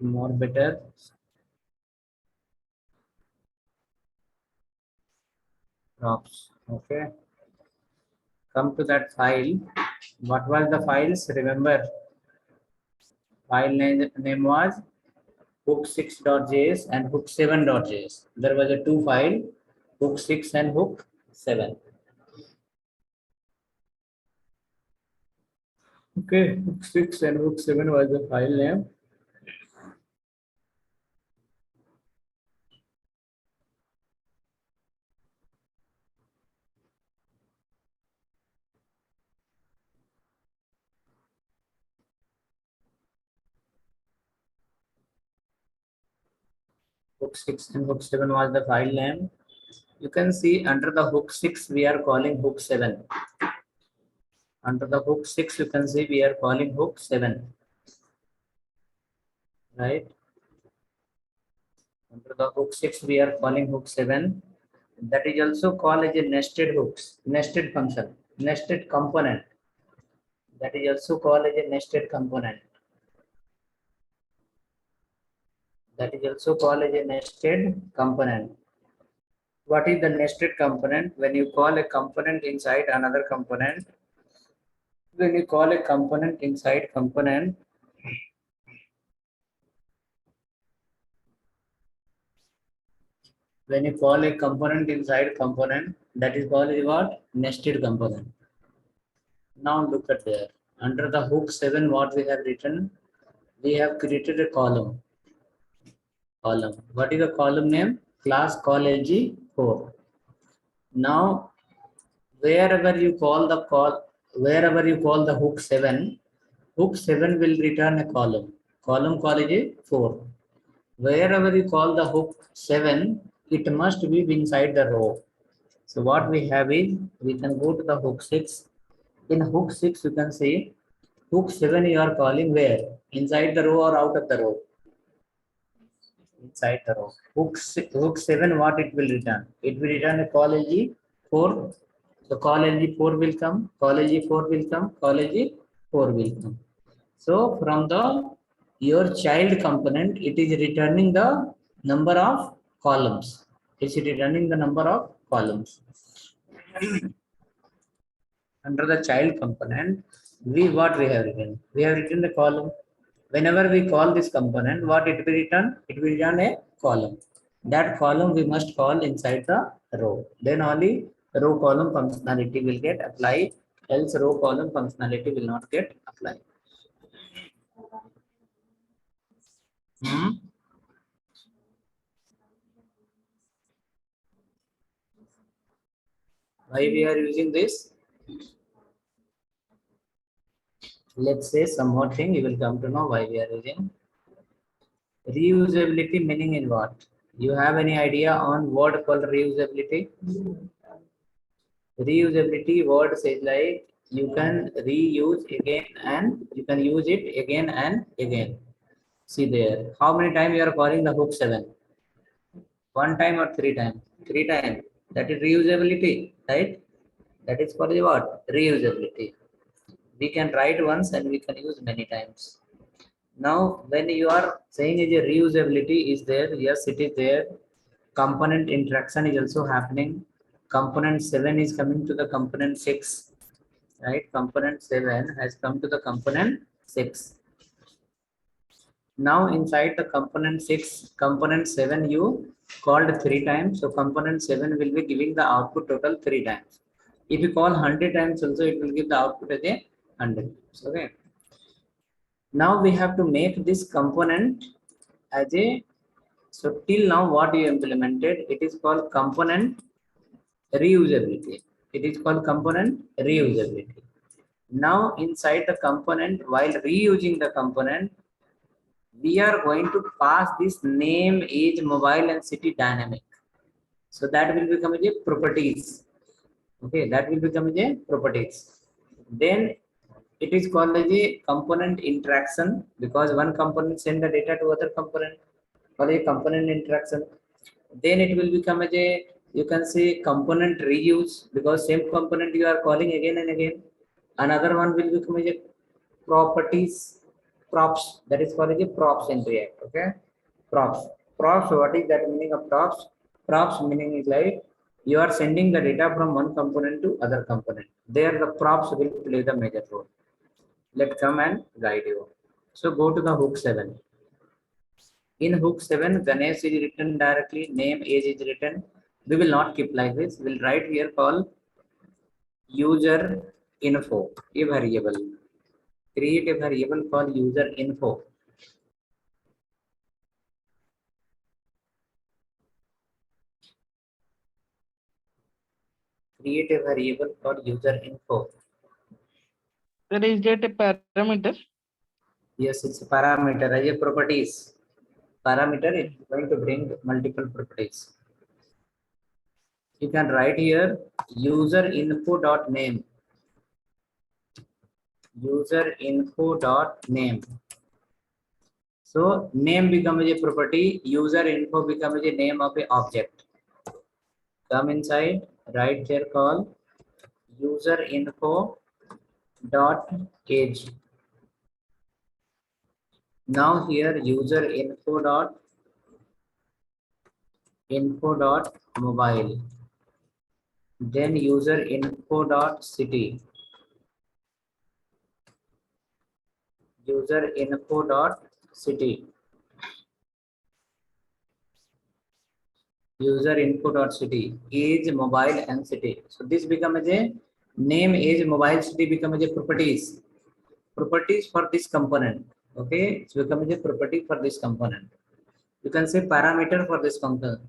more better. Props. Okay. Come to that file. What was the files? Remember, file name was hook6.js and hook7.js. There was a two file, hook6 and hook7. Okay, hook6 and hook7 was the file name. Hook6 and hook7 was the file name. You can see under the hook6 we are calling hook7. Under the hook6 you can see we are calling hook7. Right? Under the hook6 we are calling hook7. That is also called as a nested hooks, nested function, nested component. That is also called as a nested component. That is also called as a nested component. What is the nested component? When you call a component inside another component, when you call a component inside component, when you call a component inside component, that is called as what? Nested component. Now look at there. Under the hook7, what we have written? We have created a column. What is the column name? Class call LG4. Now, wherever you call the hook7, hook7 will return a column. Column call is 4. Wherever you call the hook7, it must be inside the row. So what we have is, we can go to the hook6. In hook6, you can see hook7 you are calling where? Inside the row or out of the row? Inside the row. Hook7, what it will return? It will return a call LG4. So call LG4 will come, call LG4 will come, call LG4 will come. So from your child component, it is returning the number of columns. It's returning the number of columns. Under the child component, what we have written? We have written the column. Whenever we call this component, what it will return? It will return a column. That column we must call inside the row. Then only row column functionality will get applied, else row column functionality will not get applied. Why we are using this? Let's say some more thing, you will come to know why we are using. Reusability meaning in what? You have any idea on word called reusability? Reusability word says like you can reuse again and you can use it again and again. See there, how many times you are calling the hook7? One time or three times? Three times. That is reusability, right? That is called what? Reusability. We can write once and we can use many times. Now, when you are saying is a reusability is there, yes, it is there. Component interaction is also happening. Component 7 is coming to the component 6, right? Component 7 has come to the component 6. Now, inside the component 6, component 7 you called 3 times. So, component 7 will be giving the output total 3 times. If you call 100 times also, it will give the output as a 100. Okay. Now we have to make this component as a, so till now what you implemented, it is called component reusability. It is called component reusability. Now inside the component, while reusing the component, we are going to pass this name, age, mobile and city dynamic. So that will become a properties. Okay, that will become a properties. Then it is called as a component interaction because one component send the data to other component, called a component interaction. Then it will become as a, you can say component reuse because same component you are calling again and again. Another one will become as a properties. props. That is called the props in React. Okay, props. Props. What is that meaning of props? Props meaning is like you are sending the data from one component to other component. There the props will play the major role. Let's come and guide you. So go to the hook 7. In hook 7, Ganesh is written directly, name, age is written. We will not keep like this. We'll write here call user info, a variable. Create a variable called user info. Create a variable called user info. Sir, is that a parameter? Yes, it's a parameter as a properties. Parameter is going to bring multiple properties. You can write here user info dot name. User info dot name. So name becomes a property, user info becomes a name of a object. Come inside, write here call user info dot age. Now here user info dot mobile. Then user info dot city. User info dot city. User info dot city. Age, mobile, and city. So this becomes a name, age, mobile, city becomes a properties. Properties for this component. Okay, it's becoming a property for this component. You can say parameter for this component.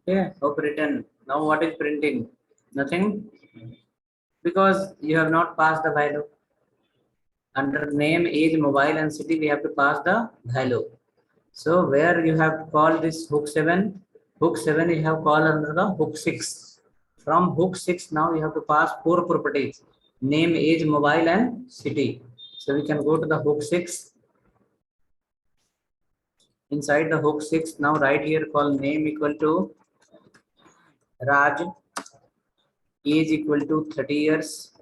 Okay, hope written. Now what is printing? Nothing, because you have not passed the value. Under name, age, mobile, and city, we have to pass the value. So where you have to call this hook 7, hook 7 you have called under the hook 6. From hook 6 now you have to pass 4 properties: name, age, mobile, and city. So we can go to the hook 6. Inside the hook 6, now right here call name equal to Raj, age equal to 30 years.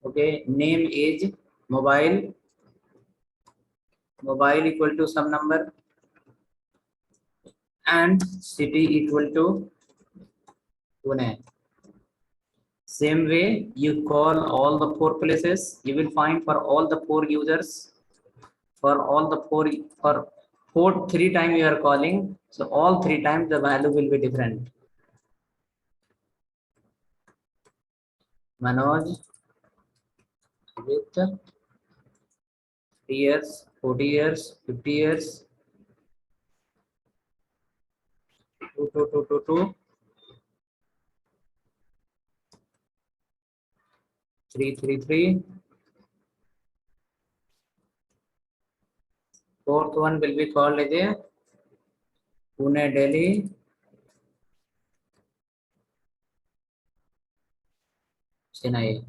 Okay, name, age, mobile equal to some number, and city equal to Pune. Same way, you call all the 4 places. You will find for all the 4 users, for all the 4, for 3 times you are calling. So all 3 times the value will be different. Manoj with 3 years, 40 years, 50 years, 2, 3. Fourth one will be called as a Pune, Delhi, Chennai.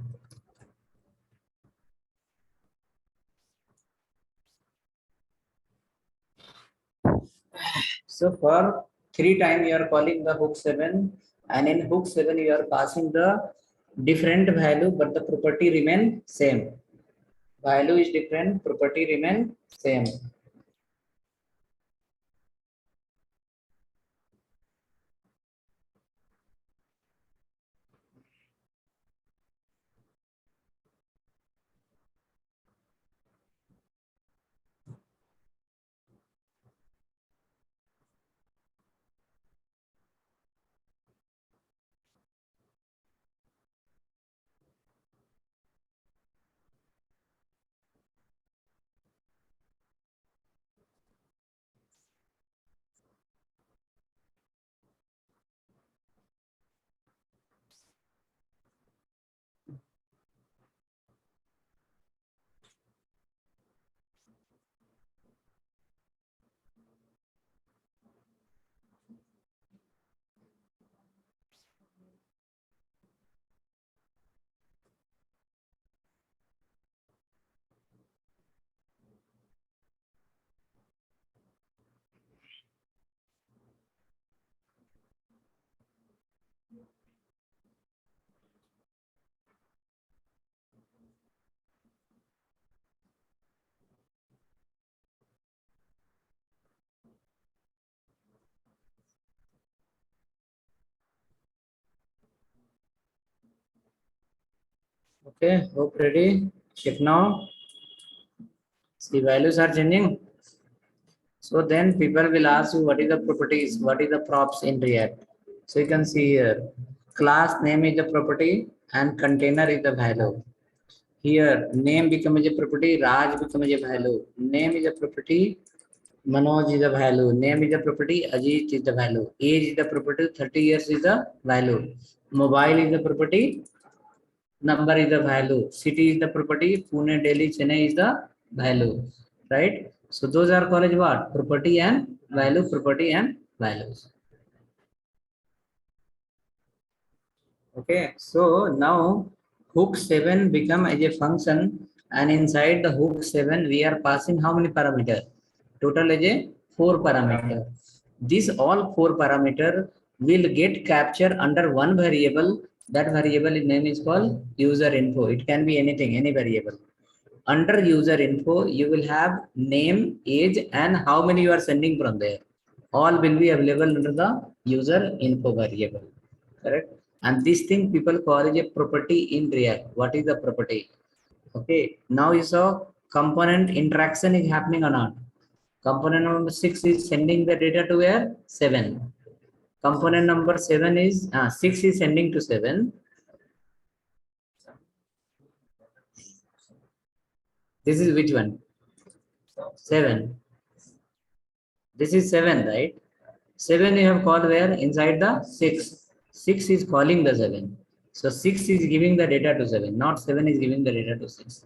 So for 3 times you are calling the hook 7, and in hook 7 you are passing the different value, but the property remain same. Value is different, property remain same. Okay, hope ready. Check now. See, values are changing. So then people will ask you what is the properties, what is the props in React. So you can see here, class name is the property and container is the value. Here, name becomes a property, Raj becomes a value. Name is a property, Manoj is the value. Name is the property, Ajit is the value. Age is the property, 30 years is the value. Mobile is the property, number is the value. City is the property, Pune, Delhi, Chennai is the value. Right? So those are called as what? Property and value, property and values. Okay, so now hook 7 become as a function, and inside the hook 7 we are passing how many parameter? Total is a 4 parameter. These all 4 parameter will get captured under one variable. That variable name is called user info. It can be anything, any variable. Under user info, you will have name, age, and how many you are sending from there. All will be available under the user info variable. Correct? And this thing people call it a property in React. What is the property? Okay. Now you saw component interaction is happening or not. Component number 6 is sending the data to where? 7. Component number 7 is 6 is sending to 7. This is which one? 7. This is 7, right? 7 you have called where? Inside the 6. 6 is calling the 7. So 6 is giving the data to 7, not 7 is giving the data to 6.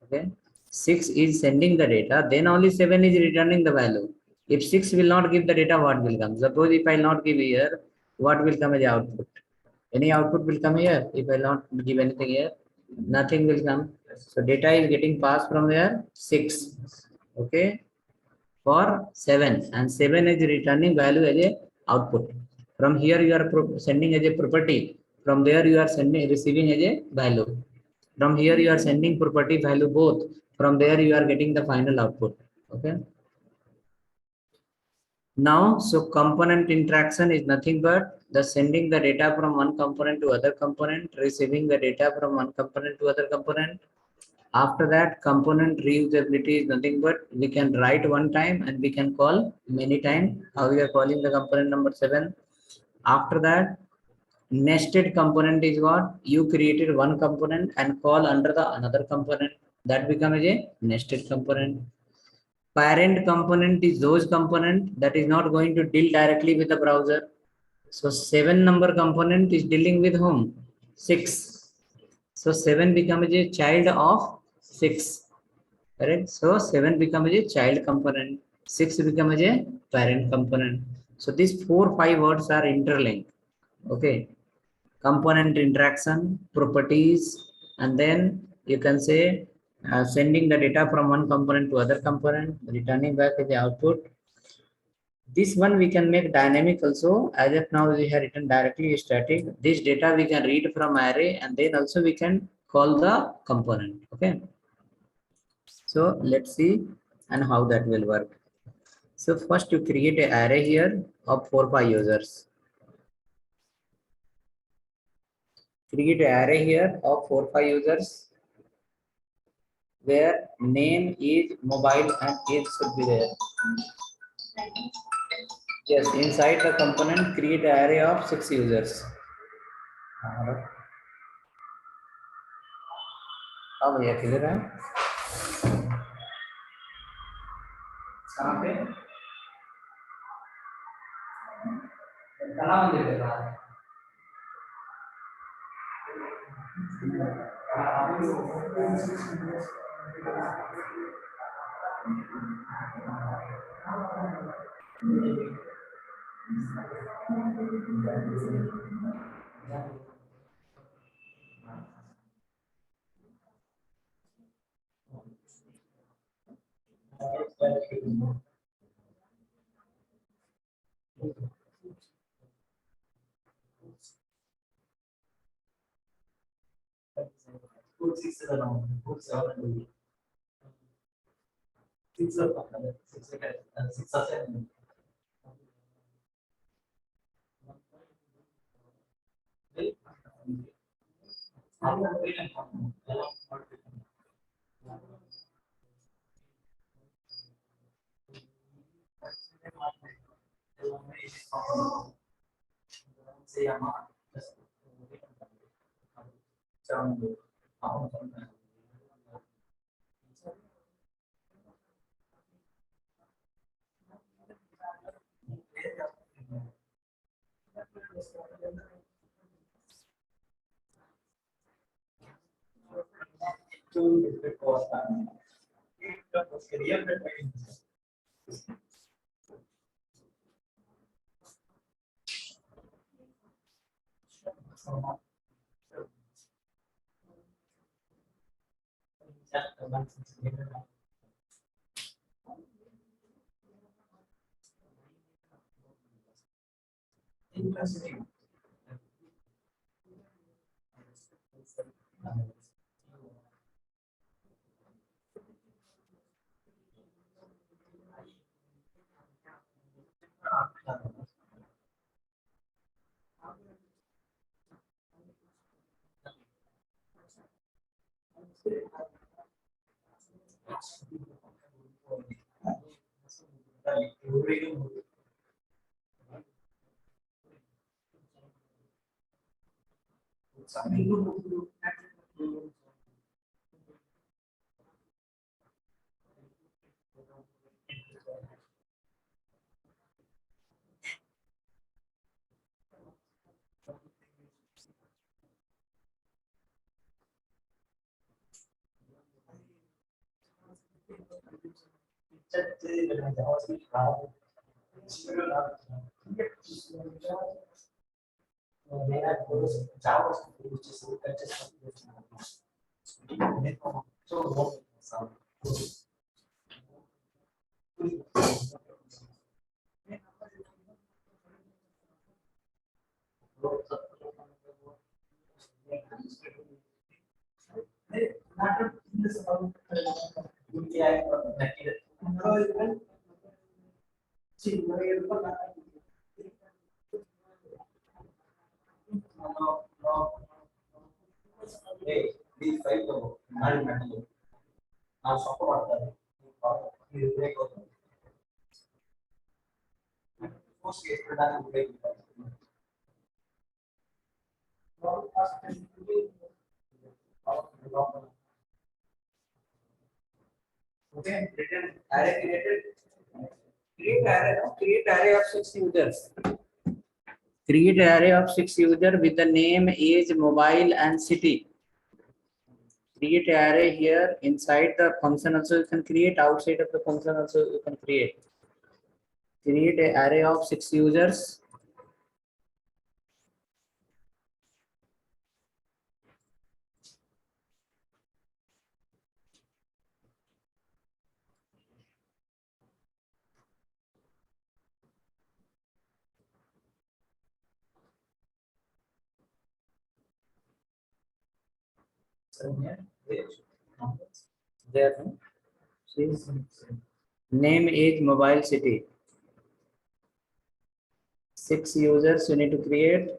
Okay. 6 is sending the data, then only 7 is returning the value. If 6 will not give the data, what will come? Suppose if I not give here, what will come as output? Any output will come here. If I not give anything here, nothing will come. So data is getting passed from where? 6. Okay. For 7, and 7 is returning value as a output. From here you are sending as a property. From there you are sending receiving as a value. From here you are sending property value both. From there you are getting the final output. Okay. Now, so component interaction is nothing but the sending the data from one component to other component, receiving the data from one component to other component. After that, component reusability is nothing but we can write one time and we can call many times. How we are calling the component number 7. After that, nested component is what? You created one component and call under the another component. That becomes a nested component. Parent component is those component that is not going to deal directly with the browser. So 7 number component is dealing with whom? 6. So 7 becomes a child of 6. Correct? So 7 becomes a child component. 6 becomes a parent component. So these 4-5 words are interlinked. Okay. Component interaction, properties, and then you can say sending the data from one component to other component, returning back the output. This one we can make dynamic also. As of now, we have written directly static. This data we can read from array, and then also we can call the component. Okay. So let's see and how that will work. So first you create an array here of 4-5 users. Create an array here of 4-5 users where name is mobile and age should be there. Yes, inside the component create an array of 6 users. हाँ भैया clear है कहाँ पे कला मंदिर के बाहर Create array of 6 users. Create array of 6 users with the name, age, mobile, and city. Create array here inside the function also you can create, outside of the function also you can create. Create an array of 6 users. There, name, age, mobile, city. 6 users you need to create.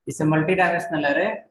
It's a multi-dimensional array.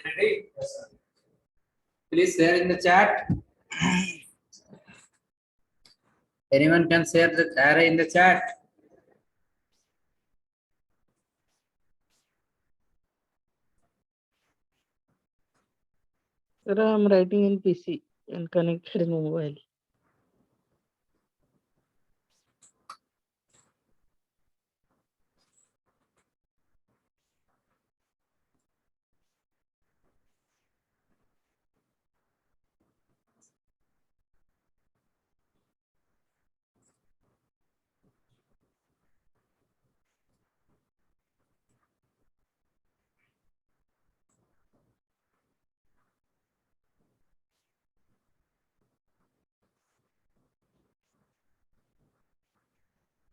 Ready? Please share in the chat. Anyone can share the array in the chat. Sir, I'm writing in PC and connected in mobile.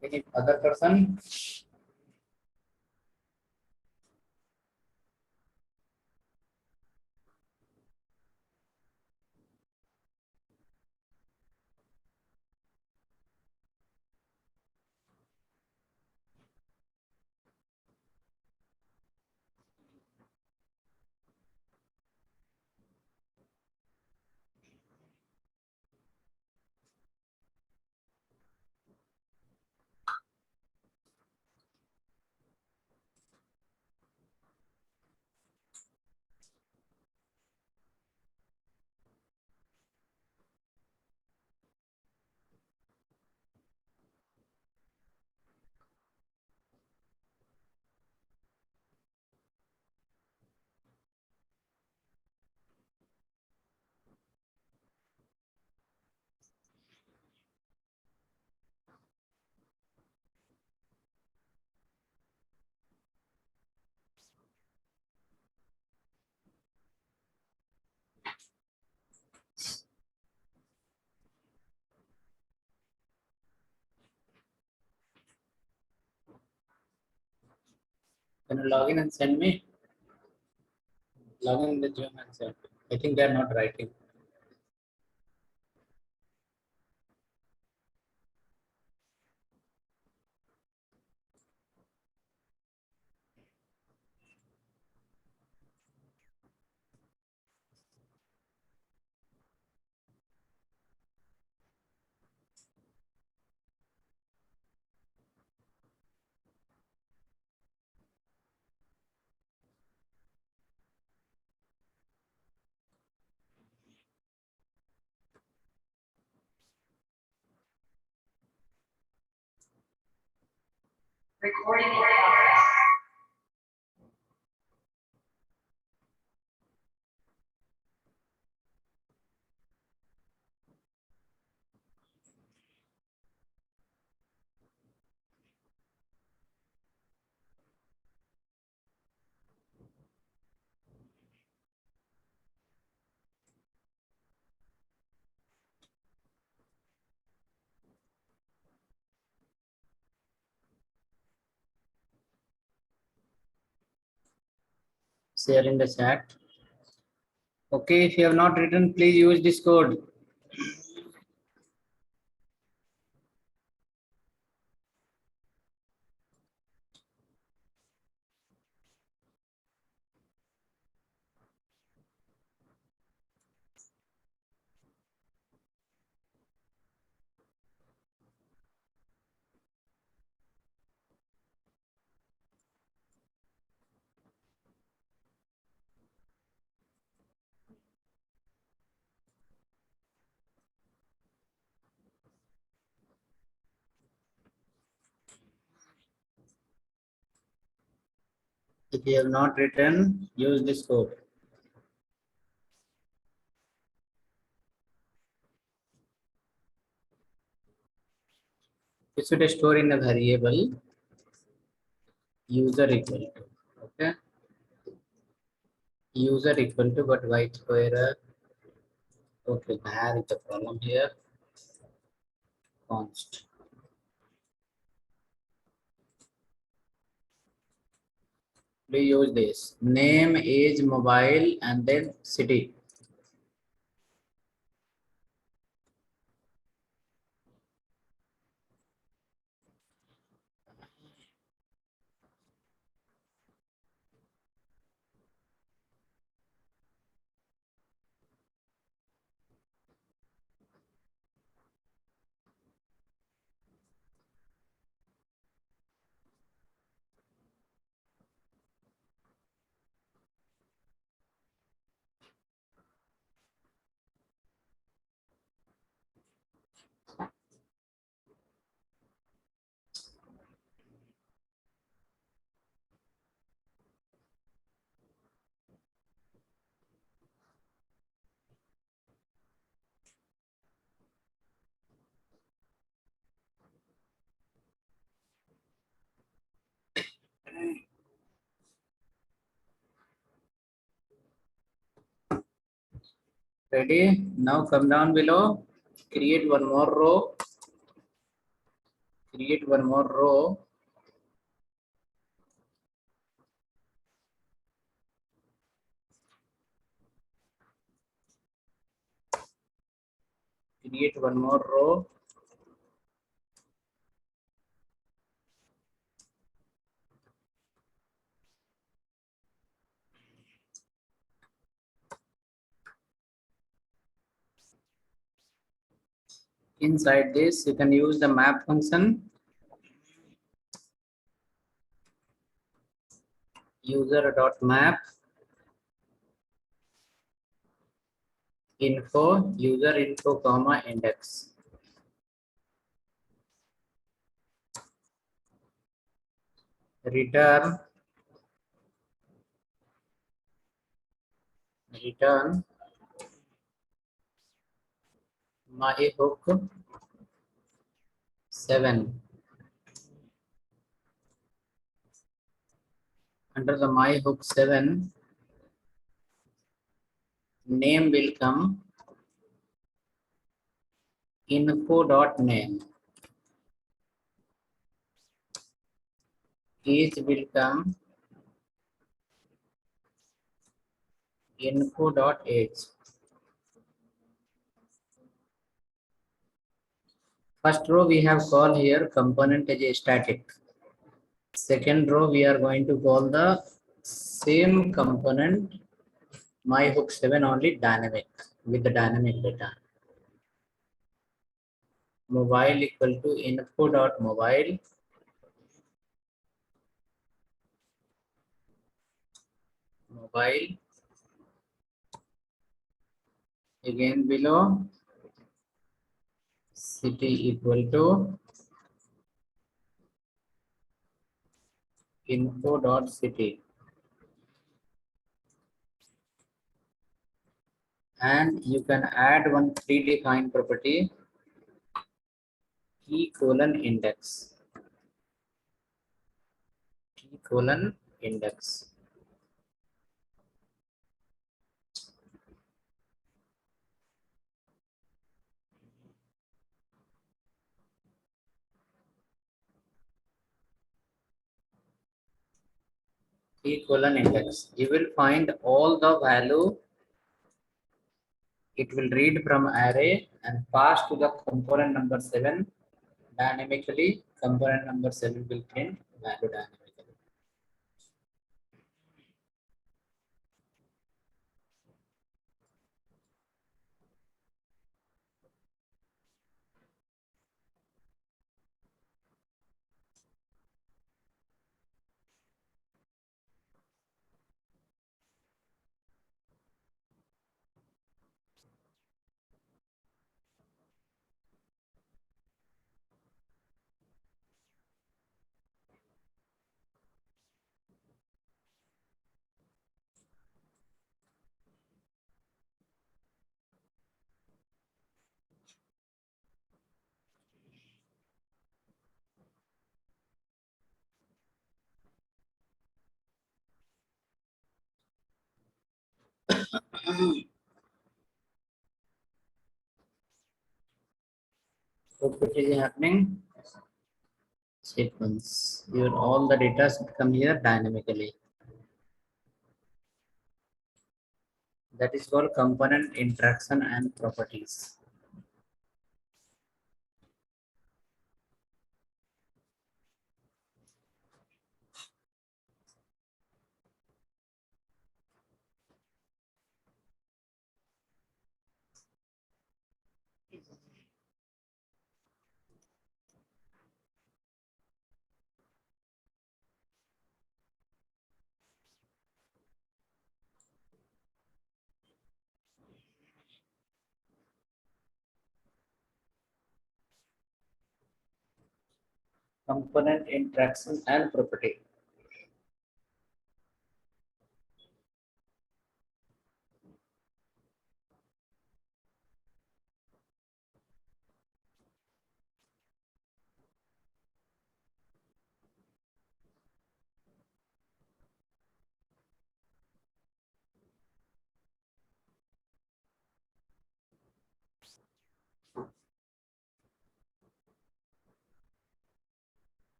Any other person? Can you log in and send me? Log in the Zoom and send. I think they are not writing. Recording in progress. Share in the chat. Okay, if you have not written, please use this code. If you have not written, use this code. You should store in a variable user equal to. Okay, user equal to, but white square. Okay, there is the problem here. Const. Please use this name, age, mobile, and then city. Ready? Now come down below. Create one more row. Create one more row. Create one more row. Inside this, you can use the map function. User.map info user info comma index. Return my hook 7. Under the my hook 7, name will come info.name. Age will come info.age. First row we have called here component as a static. Second row we are going to call the same component my hook 7 only dynamic with the dynamic data. Mobile equal to info.mobile. Mobile. Again below city equal to info.city, and you can add one predefined property key colon index. Key colon index. Key colon index. You will find all the value. It will read from array and pass to the component number 7 dynamically. Component number 7 will print value dynamically. So what is happening? Sequence. Your all the data should come here dynamically. That is called component interaction and properties. Component interaction and property.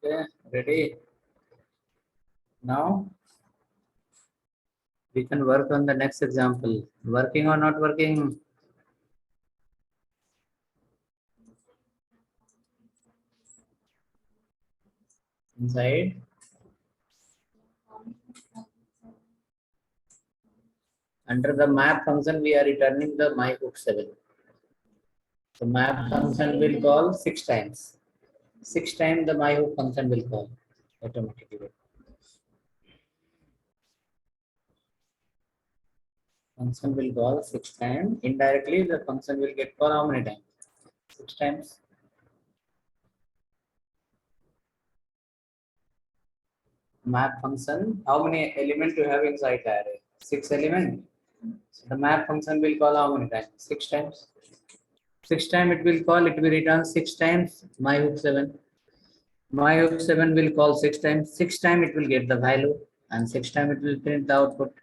Okay, ready? Now we can work on the next example. Working or not working? Inside. Under the map function, we are returning the myhook7. The map function will call 6 times. 6 times the myhook function will call automatically. Function will call 6 times. Indirectly, the function will get called how many times? 6 times. Map function, how many elements you have inside the array? 6 elements. So the map function will call how many times? 6 times. 6 times it will call, it will return 6 times myhook7. myhook7 will call 6 times. 6 times it will get the value and 6 times it will print the output.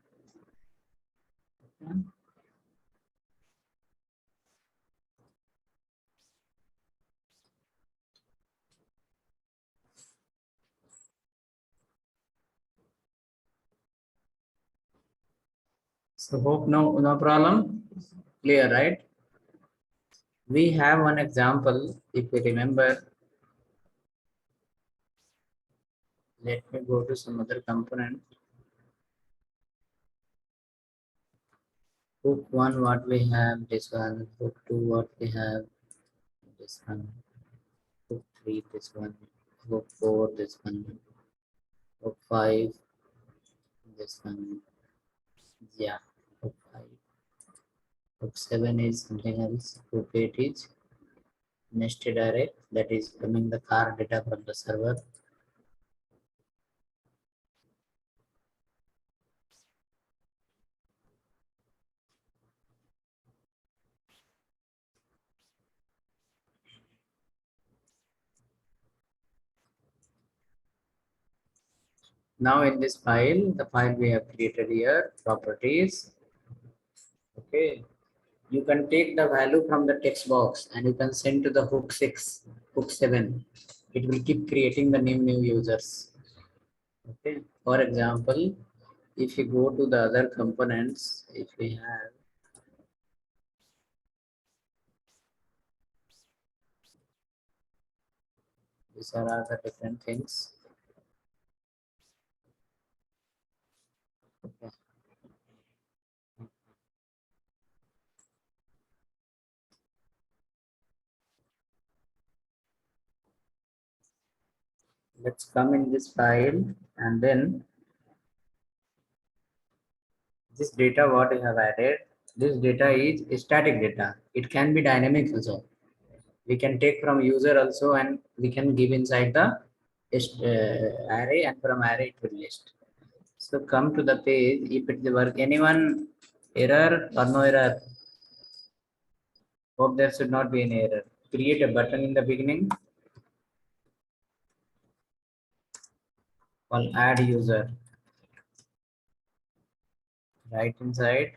So hope no problem. Clear, right? We have one example. If you remember, let me go to some other component. Hook 1 what we have, this one. Hook 2 what we have, this one. Hook 3, this one. Hook 4, this one. Hook 5, this one. Yeah, hook 5. Hook 7 is something else. Hook 8 is nested array, that is coming the car data from the server. Now in this file, the file we have created here, properties. Okay, you can take the value from the text box and you can send to the hook 6, hook 7. It will keep creating the new users. Okay, for example, if you go to the other components, if we have these are all the different things. Okay. Let's come in this file and then this data what we have added, this data is static data. It can be dynamic also. We can take from user also and we can give inside the array, and from array it will list. So come to the page, if it work, anyone error or no error? Hope there should not be any error. Create a button in the beginning called add user. Right inside,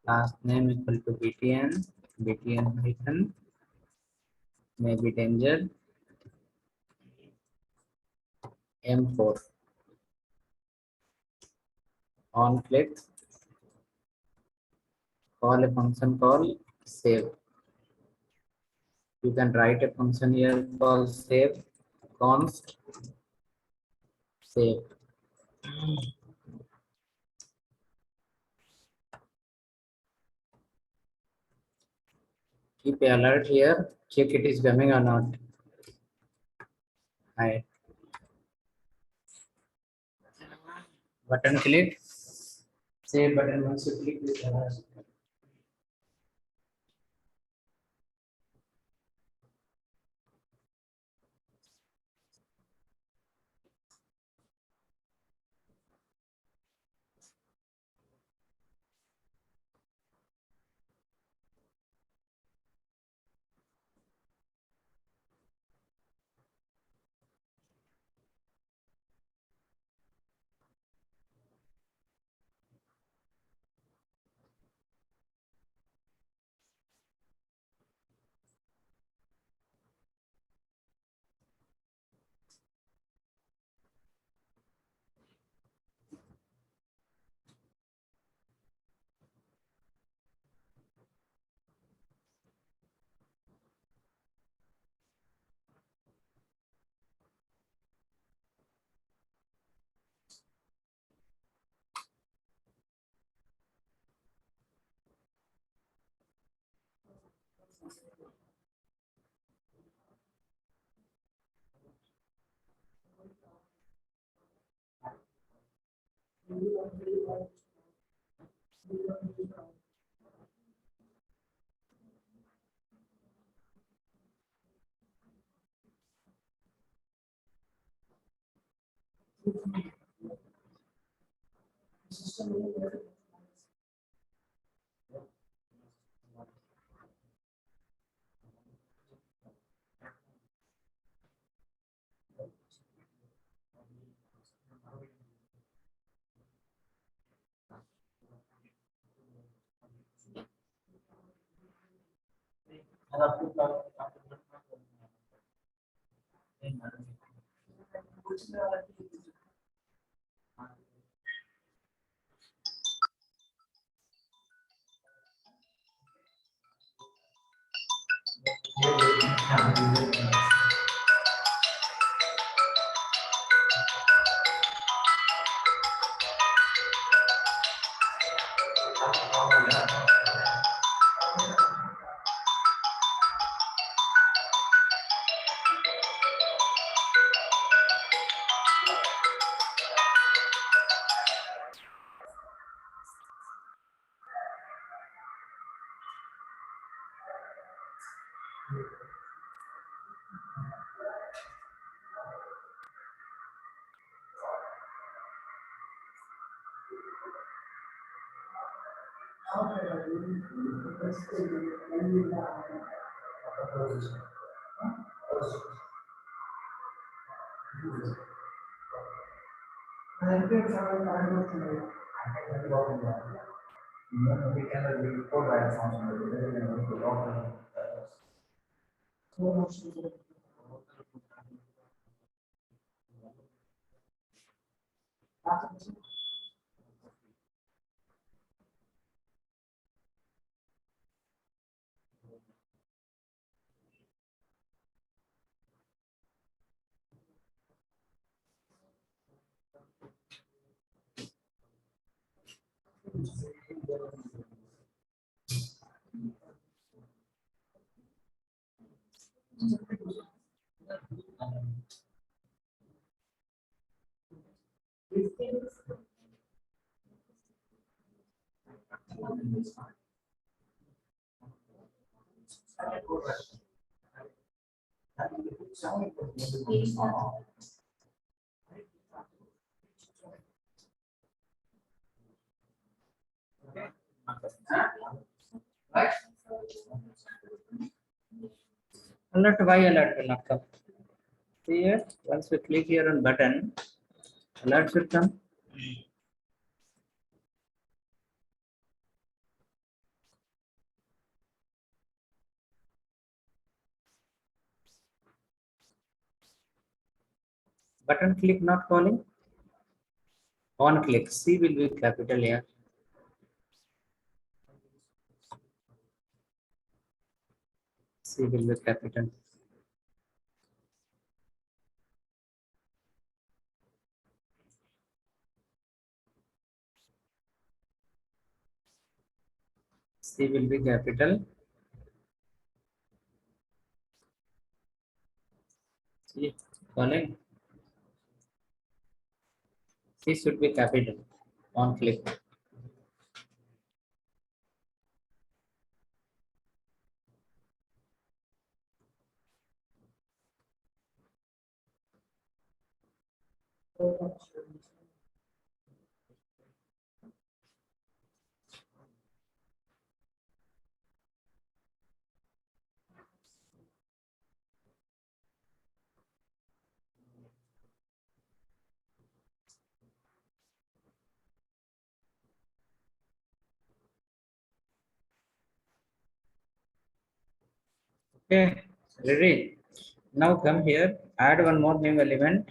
last name equal to btn hyphen, maybe danger m4. On click, call a function called save. You can write a function here called save, const save. Keep alert here, check it is coming or not. Right. Button click, save button once you click this alert. Alert, why alert will not come? See here, once we click here on button, alert should come. Button click not calling. On click, C will be capital here. C will be capital. C will be capital. C calling. C should be capital. On click. Okay, ready? Now come here, add one more new element.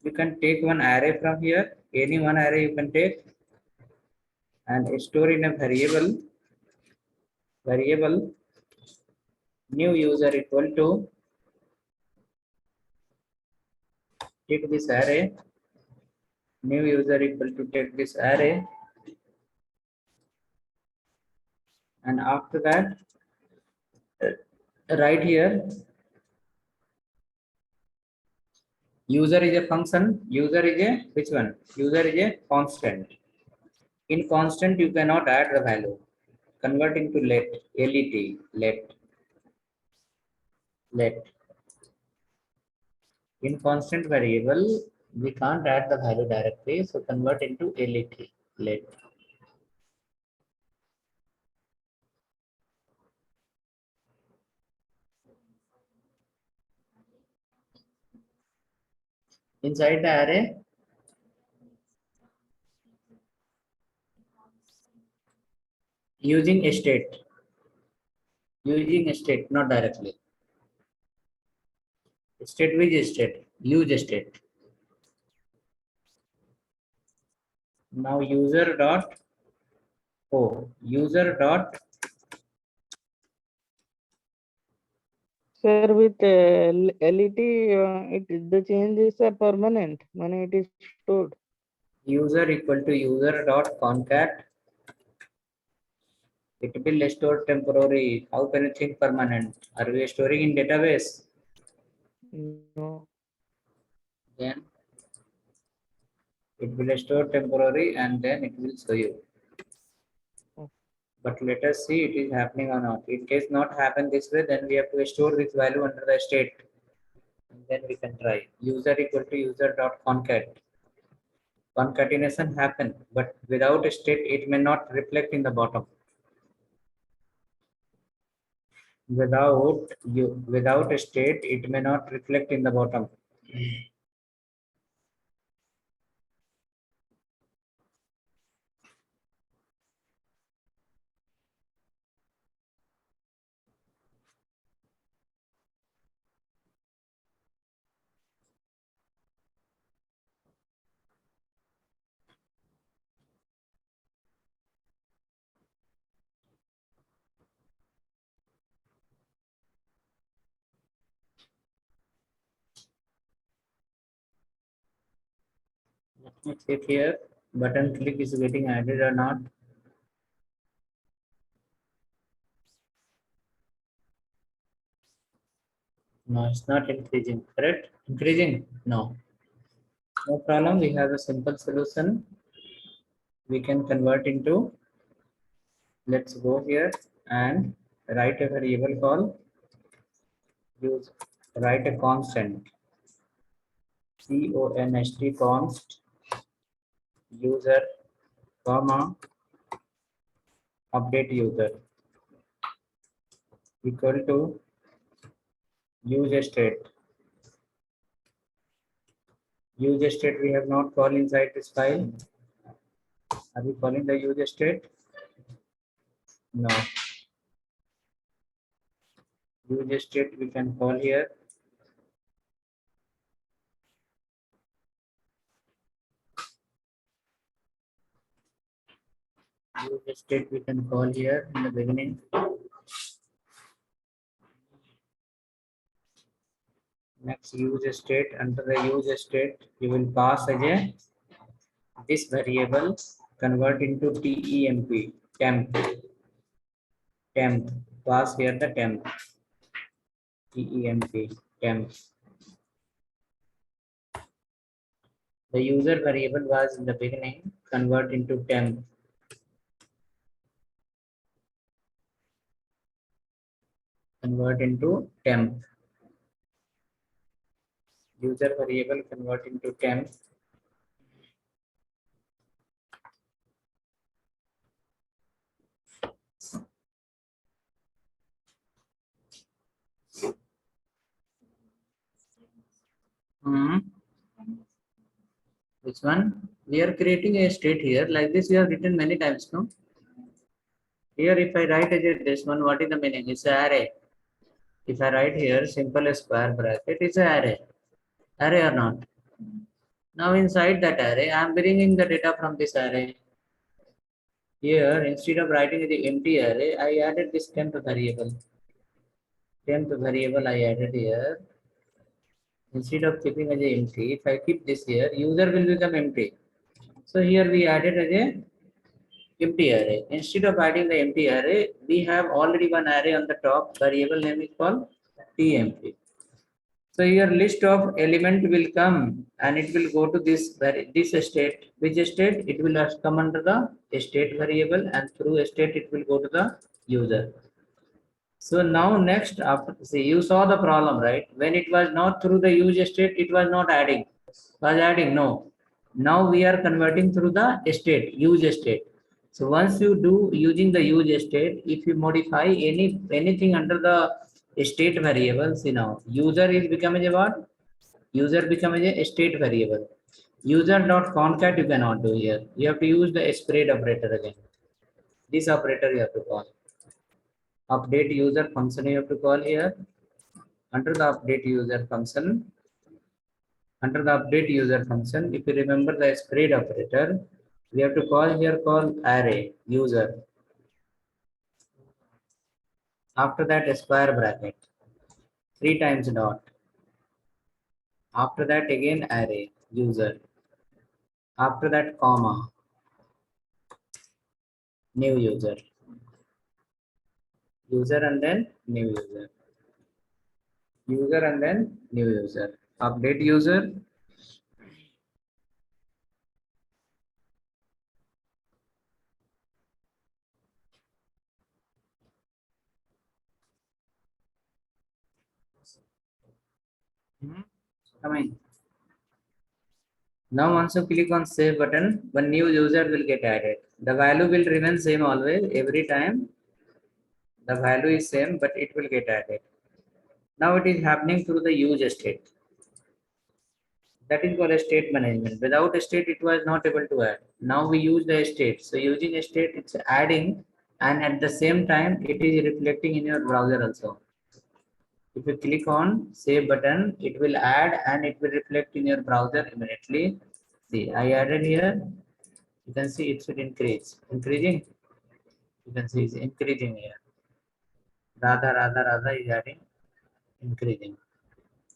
You can take one array from here, any one array you can take and store in a variable new user equal to take this array, new user equal to take this array, and after that right here user is a function, user is a which one? User is a constant. In constant you cannot add the value. Convert into let. In constant variable we can't add the value directly, so convert into let. Inside the array using state, not directly. State which state? Use state. Now user dot Sir, with LET, the changes are permanent when it is stored. user equal to user dot concat. It will store temporary. How can you think permanent? Are we storing in database? No. Then it will store temporary and then it will show you. But let us see it is happening or not. In case not happen this way, then we have to store this value under the state. And then we can try user equal to user dot concat. Concatenation happen, but without a state, it may not reflect in the bottom. Without a state, it may not reflect in the bottom. Let me check here. Button click is getting added or not. No, it's not increasing. Correct? Increasing? No. No problem. We have a simple solution. We can convert into. Let's go here and write a variable called use. Write a constant. Const const user comma update user equal to use state. Use state we have not called inside this file. Are we calling the use state? No. Use state we can call here. Use state we can call here in the beginning. Next use state, under the use state you will pass as a this variable convert into temp pass here the temp temp. The user variable was in the beginning, convert into temp. Convert into temp. User variable convert into temp. Which one? We are creating a state here. Like this, we have written many times, no? Here, if I write as this one, what is the meaning? It's an array. If I write here simple square bracket, it's an array. Array or not? Now inside that array, I am bringing the data from this array. Here, instead of writing the empty array, I added this temp variable. Temp variable I added here. Instead of keeping as a empty, if I keep this here, user will become empty. So here we added as a empty array. Instead of adding the empty array, we have already one array on the top. Variable name is called tmp. So your list of element will come and it will go to this state. Which state? It will come under the state variable, and through state it will go to the user. So now next, after see, you saw the problem, right? When it was not through the use state, it was not adding. Was adding? No. Now we are converting through the state, use state. So once you do using the use state, if you modify anything under the state variable, see now user is becoming a what? User becoming a state variable. User.concat you cannot do here. You have to use the spread operator again. This operator you have to call. Update user function you have to call here. Under the update user function, if you remember the spread operator, we have to call here array user. After that square bracket, 3 times dot. After that again array user. After that comma, new user. User and then new user. User and then new user. Update user. Come in. Now once you click on save button, one new user will get added. The value will remain same always. Every time the value is same, but it will get added. Now it is happening through the use state. That is called a state management. Without a state, it was not able to add. Now we use the state. So using a state, it's adding, and at the same time, it is reflecting in your browser also. If you click on save button, it will add and it will reflect in your browser immediately. See, I added here. You can see it should increase. Increasing. You can see it's increasing here. Radha is adding, increasing.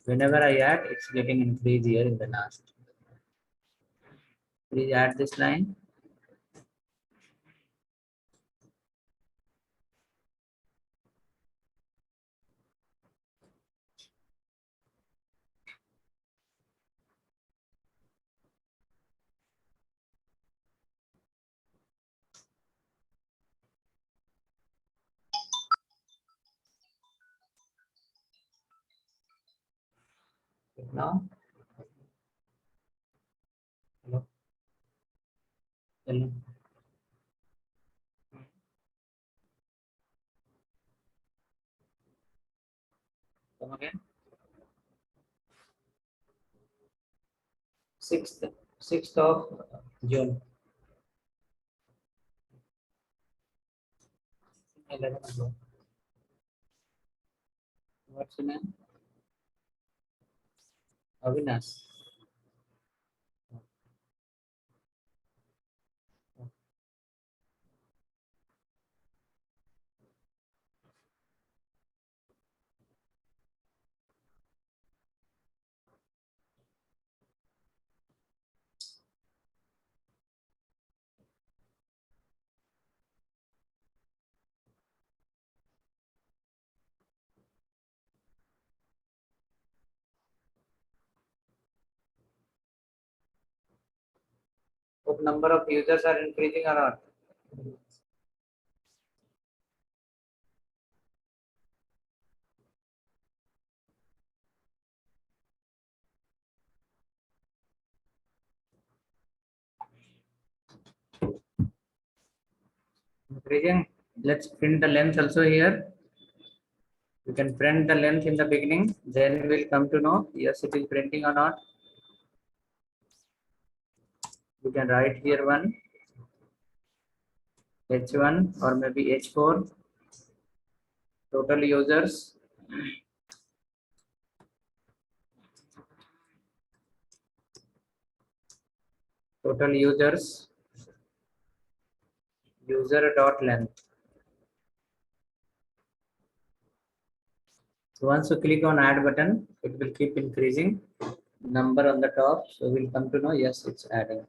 Whenever I add, it's getting increase here in the last. Please add this line. Now, hello, hello. Come again. 6th of June. 11 o'clock. What's your name? Avinash. What number of users are increasing or not? Increasing. Let's print the length also here. You can print the length in the beginning, then we'll come to know yes it is printing or not. You can write here one H1 or maybe H4 total users. Total users user dot length. So once you click on add button, it will keep increasing number on the top. So we'll come to know yes it's adding.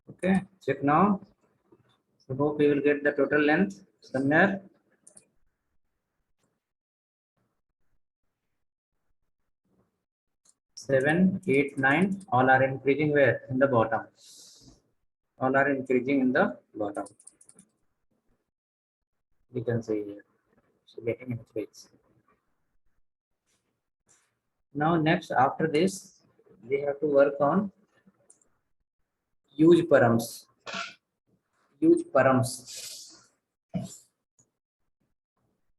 Okay, check now. So hope we will get the total length somewhere. 7, 8, 9, all are increasing where? In the bottom. All are increasing in the bottom. We can say here. So getting in place. Now next after this, we have to work on huge params. Huge params.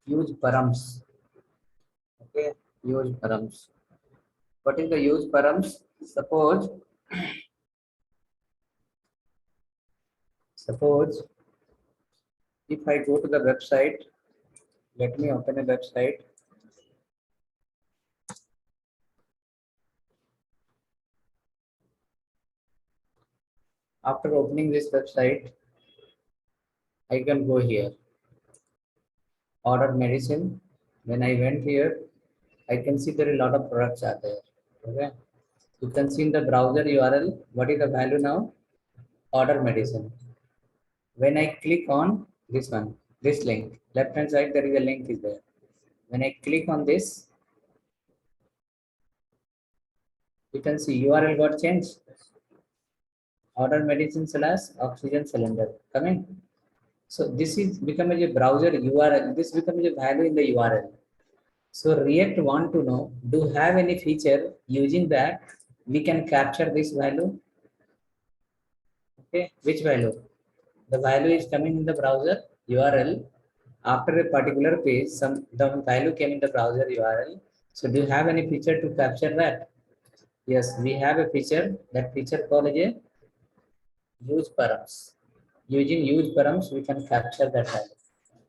Huge params. Okay, huge params. What is the huge params? Suppose if I go to the website, let me open a website. After opening this website, I can go here, order medicine. When I went here, I can see there are a lot of products are there. Okay. You can see in the browser URL, what is the value now? Order medicine. When I click on this one, this link, left hand side, there is a link is there. When I click on this, you can see URL got changed. Order medicine / oxygen cylinder coming. So this is become as a browser URL. This becomes a value in the URL. So React want to know, do have any feature using that we can capture this value? Okay, which value? The value is coming in the browser URL. After a particular page, the value came in the browser URL. So do you have any feature to capture that? Yes, we have a feature. That feature called a use params. Using use params, we can capture that value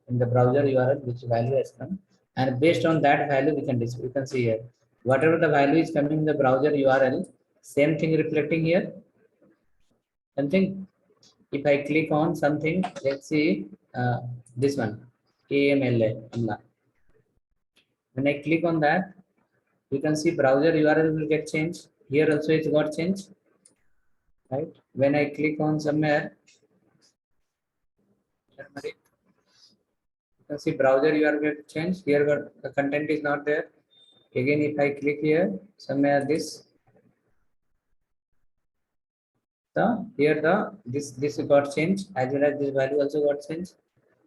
in the browser URL, which value has come, and based on that value, we can display. You can see here, whatever the value is coming in the browser URL, same thing reflecting here. Something. If I click on something, let's see this one, AMLA. When I click on that, you can see browser URL will get changed. Here also it's got changed, right? When I click on somewhere, you can see browser URL get changed. Here the content is not there. Again, if I click here, somewhere this got changed, as well as this value also got changed.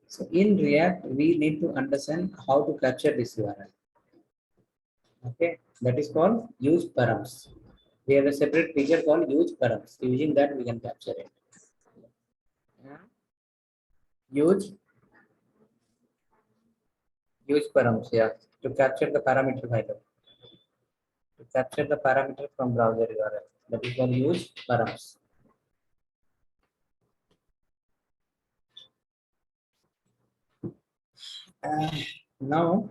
So in React, we need to understand how to capture this URL. Okay, that is called use params. We have a separate feature called use params. Using that, we can capture it. Use use params, yeah, to capture the parameter value. To capture the parameter from browser URL. That is called use params. Now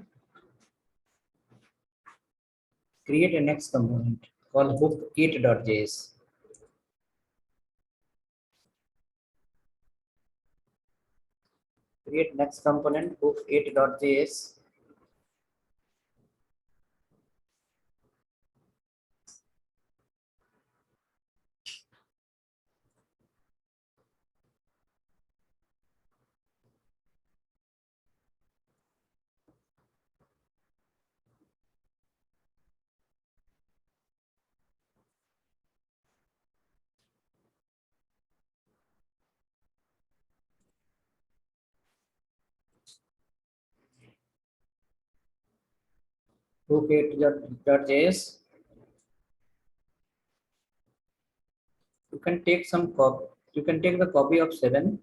create a next component called hook8.js. Create next component hook8.js. Hook8.js. You can take some copy. You can take the copy of 7.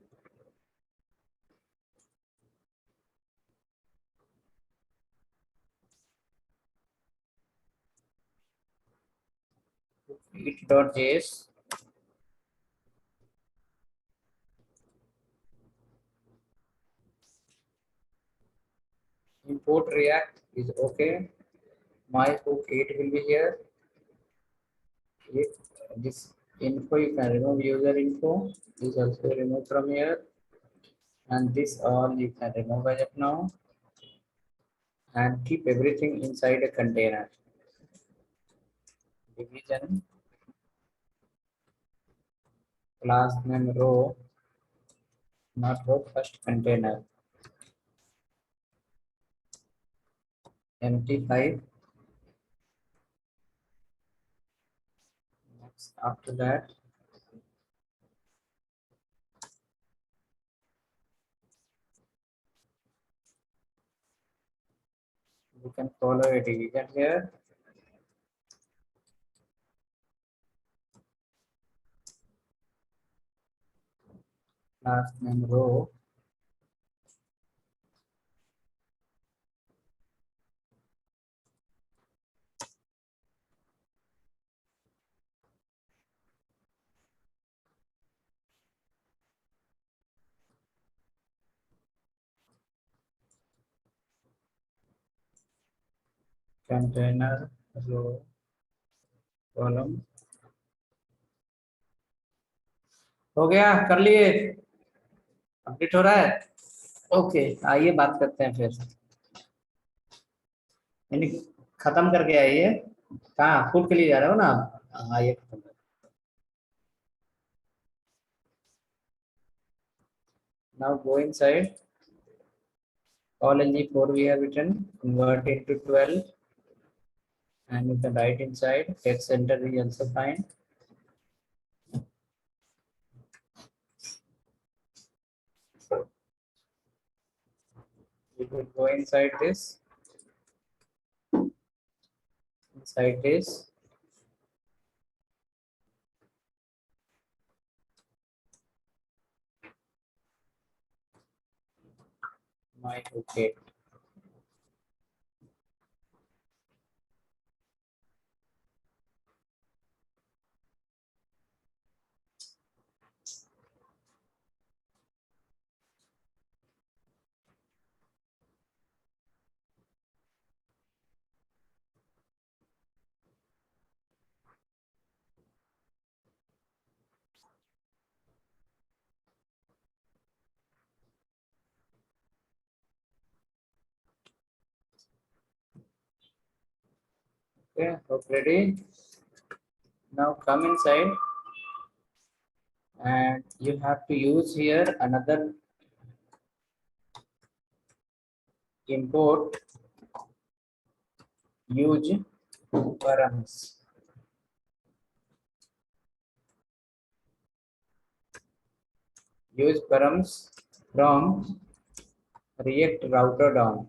Hook8.js. Import React is okay. My hook8 will be here. If this info, you can remove user info. This also remove from here. And this all you can remove as of now. And keep everything inside a container. Division, class name row, not row, first container. MT5. Next, after that, You can follow a division here. Last name row. Container row column. हो गया, कर लिए, update हो रहा है। Okay, आइए बात करते हैं फिर, यानी खत्म करके आइए। कहाँ फूड के लिए जा रहे हो ना आप? आइए खत्म। Now go inside. All LG4 we have written, convert into 12, and you can write inside. Text center is also fine. We will go inside this. Inside this, my okay. Okay, hope ready. Now come inside, and you have to use here another import use params. Use params from React router down.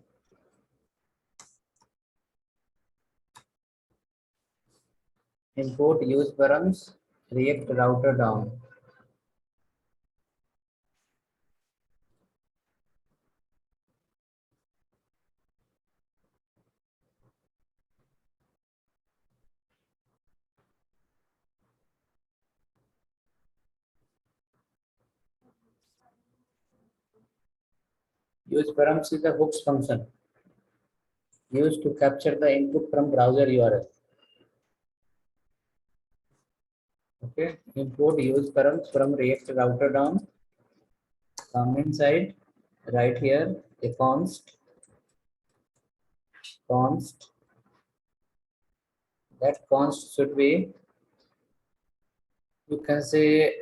Import use params React router down. Use params is the hooks function used to capture the input from browser URL. Okay, import use params from React router down. Come inside, right here a const. That const should be, you can say,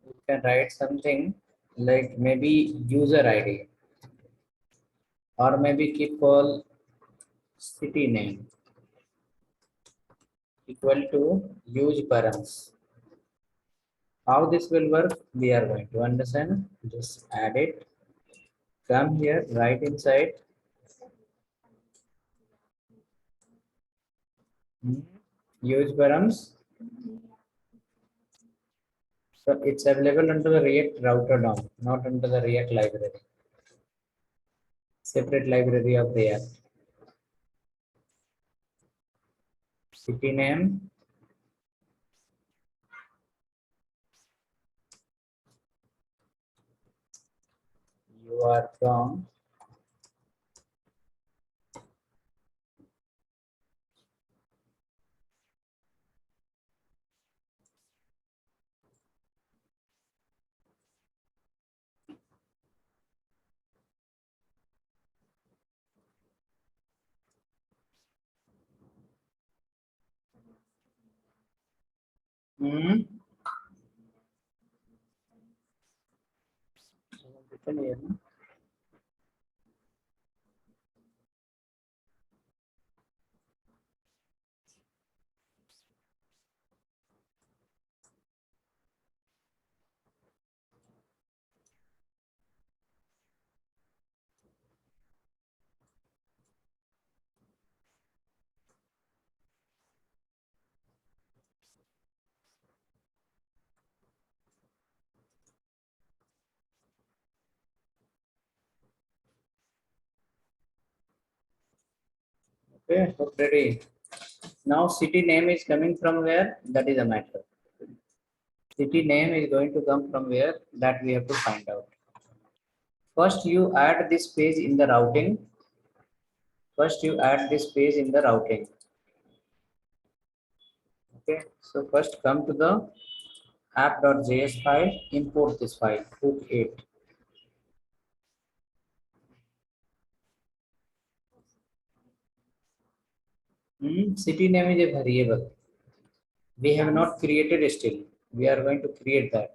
you can write something like maybe user ID, or maybe keep call city name equal to use params. How this will work, we are going to understand. Just add it. Come here, right inside. Use params. So it's available under the React router DOM, not under the React library. Separate library of React. City name. You are from. Hmm. Written here, no? Okay, ready. Now city name is coming from where? That is a matter. City name is going to come from where? That we have to find out. First, you add this page in the routing. First, you add this page in the routing. Okay, so first come to the app.js file, import this file, hook 8. City name is a variable. We have not created still. We are going to create that.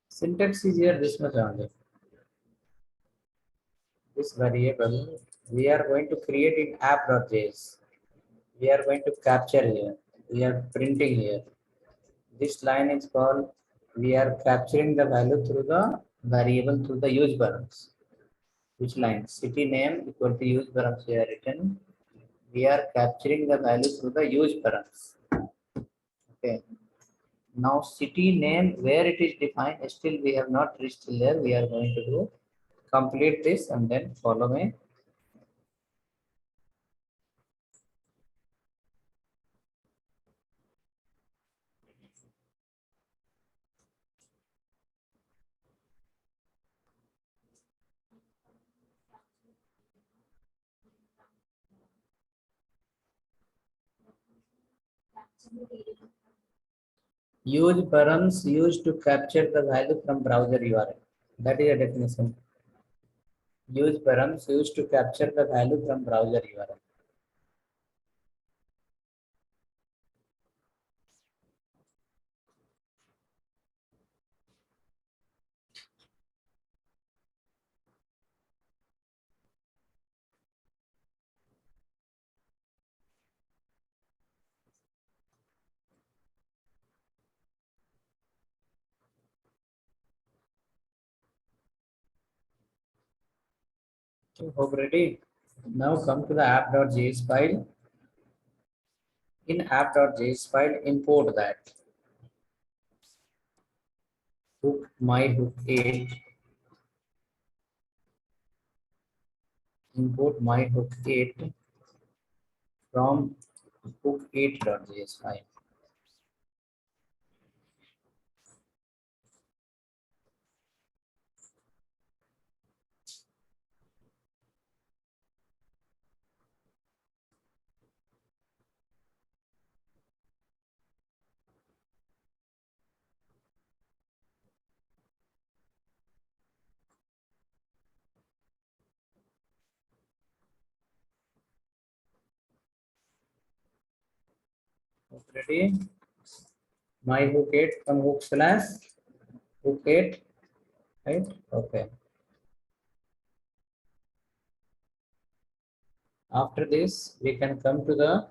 Syntax is here this much only. This variable we are going to create in app.js. We are going to capture here. We are printing here. This line is called, we are capturing the value through the variable through the use params. Which line? City name equal to use params we are written. We are capturing the value through the use params. Okay. Now city name where it is defined, still we have not reached till there. We are going to do complete this and then follow me. Use params used to capture the value from browser URL. That is a definition. Use params used to capture the value from browser URL. Okay, hope ready. Now come to the app.js file. In app.js file, import that. Hook my hook 8. Import my hook 8 from hook 8.js file. Ready? My hook 8 from hook slash hook 8, right? Okay. After this, we can come to the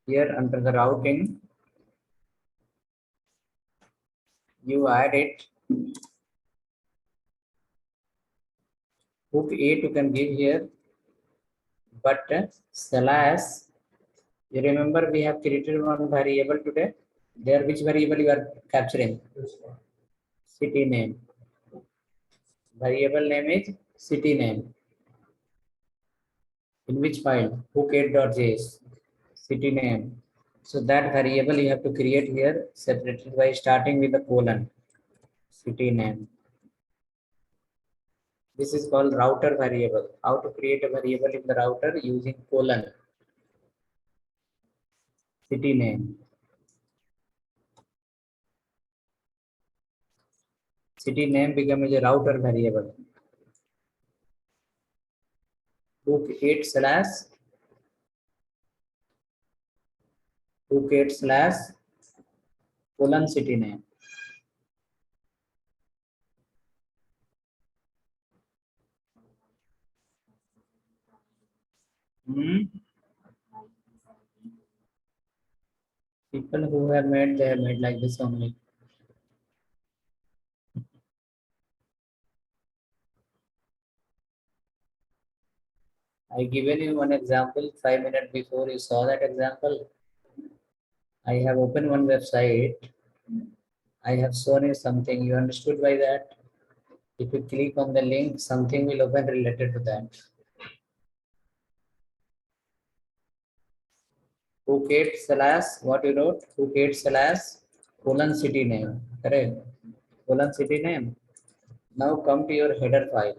here under the routing. You add it. Hook 8 you can give here, but slash. You remember we have created one variable today. There, which variable you are capturing? City name. Variable name is city name. In which file? Hook8.js. City name. So that variable you have to create here separately by starting with the colon. City name. This is called router variable. How to create a variable in the router using colon. City name. City name becomes a router variable. Hook8 slash hook8 slash colon city name. People who have made, they have made like this only. I given you one example 5 minutes before. You saw that example. I have opened one website. I have shown you something. You understood by that? If you click on the link, something will open related to that. Phuket slash what you wrote? Phuket slash colon city name. Correct. Colon city name. Now come to your header file.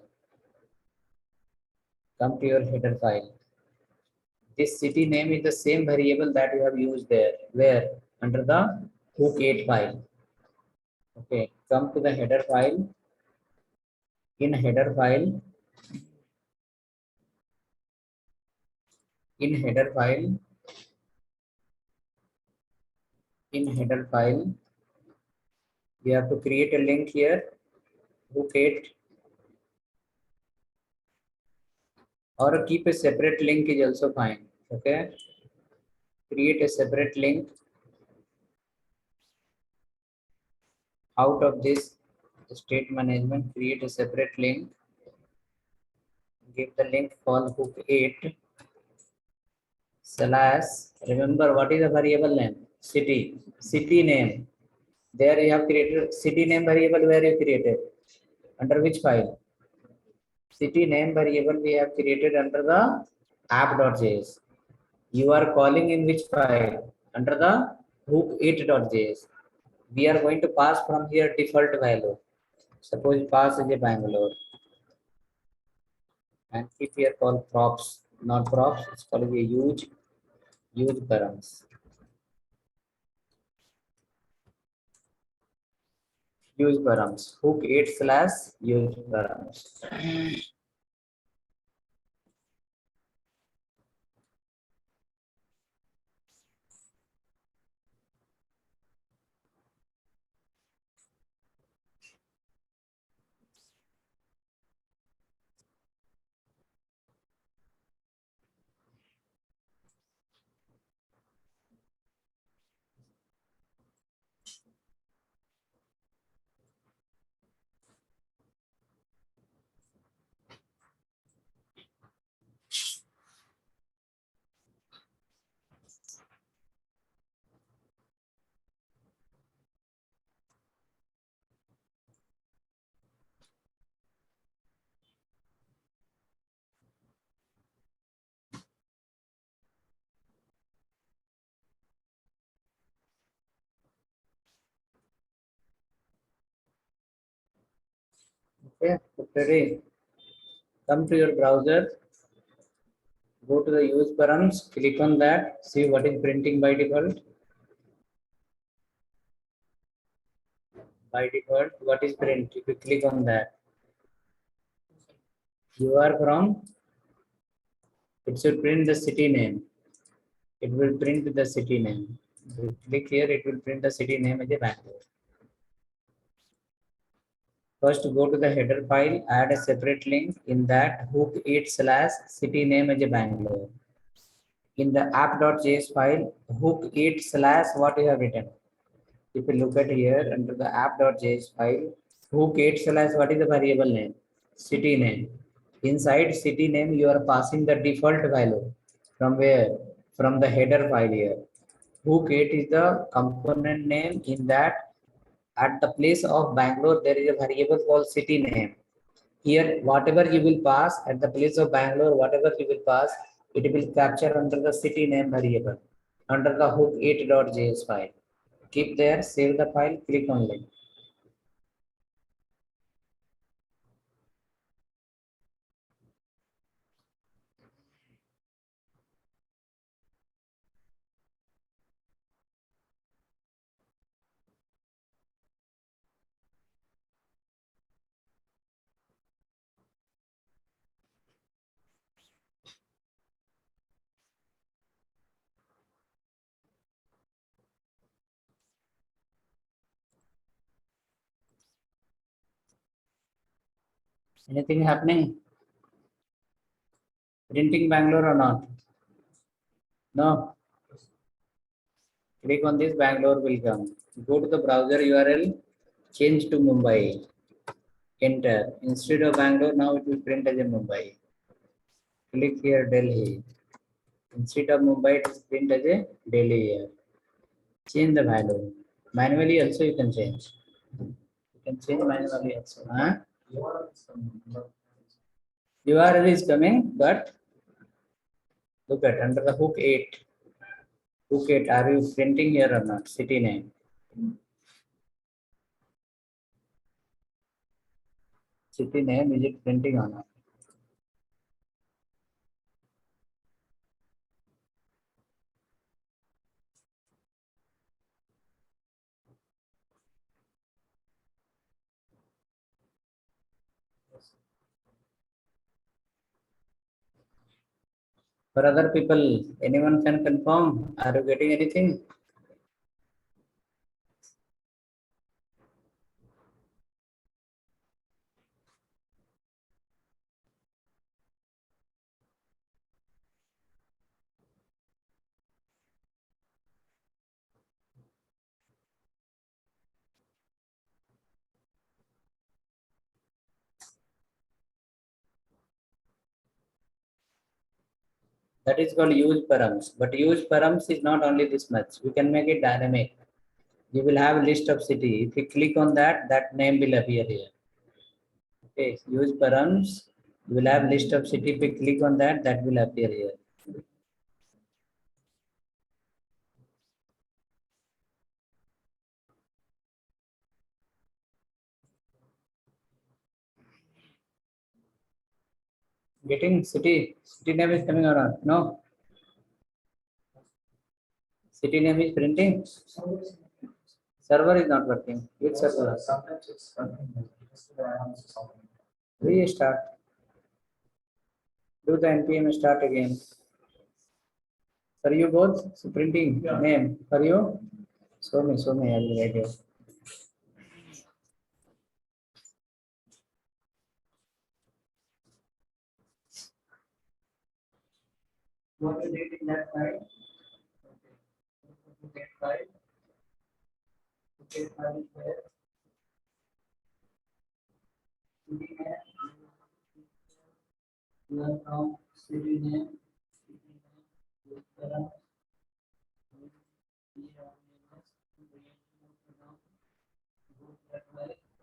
Come to your header file. This city name is the same variable that you have used there. Where? Under the Phuket file. Okay. Come to the header file. In header file. In header file. In header file. We have to create a link here. Phuket. Or keep a separate link is also fine. Okay. Create a separate link out of this state management. Create a separate link. Give the link called hook8 slash. Remember what is the variable name? City. City name. There you have created city name variable. Where you created? Under which file? City name variable we have created under the app.js. You are calling in which file? Under the hook8.js. We are going to pass from here default value. Suppose pass is a Bangalore. And keep here called props, not props, it's called a use params. Use params. Hook8 slash use params. Okay, ready. Come to your browser. Go to the use params. Click on that. See what is printing by default. By default, what is print? If you click on that, you are from. It should print the city name. It will print the city name. If you click here, it will print the city name as a Bangalore. First, go to the header file, add a separate link in that hook8 slash city name as a Bangalore. In the app.js file, hook8 slash what you have written. If you look at here under the app.js file, hook8 slash what is the variable name? City name. Inside city name, you are passing the default value. From where? From the header file here. Hook8 is the component name in that at the place of Bangalore, there is a variable called city name. Here, whatever you will pass at the place of Bangalore, whatever you will pass, it will capture under the city name variable, under the hook8.js file. Keep there, save the file, click on link. Anything happening? Printing Bangalore or not? No. Click on this, Bangalore will come. Go to the browser URL, change to Mumbai. Enter. Instead of Bangalore, now it will print as a Mumbai. Click here, Delhi. Instead of Mumbai, it is print as a Delhi here. Change the value. Manually also you can change. You can change manually also. Huh? URL is coming, but look at under the hook 8. Hook 8, are you printing here or not? City name. City name, is it printing or not? For other people, anyone can confirm? Are you getting anything? That is called use params. But use params is not only this much. We can make it dynamic. You will have a list of city. If you click on that, that name will appear here. Okay, use params. You will have list of city. If you click on that, that will appear here. Getting city. City name is coming around. No. City name is printing. Server is not working. Which server? Sometimes it's Restart. Do the npm start again. For you both, so printing name. For you, show me. I will write here. What you did in that file? Okay. File. Okay, file is there. City name. You are from city name.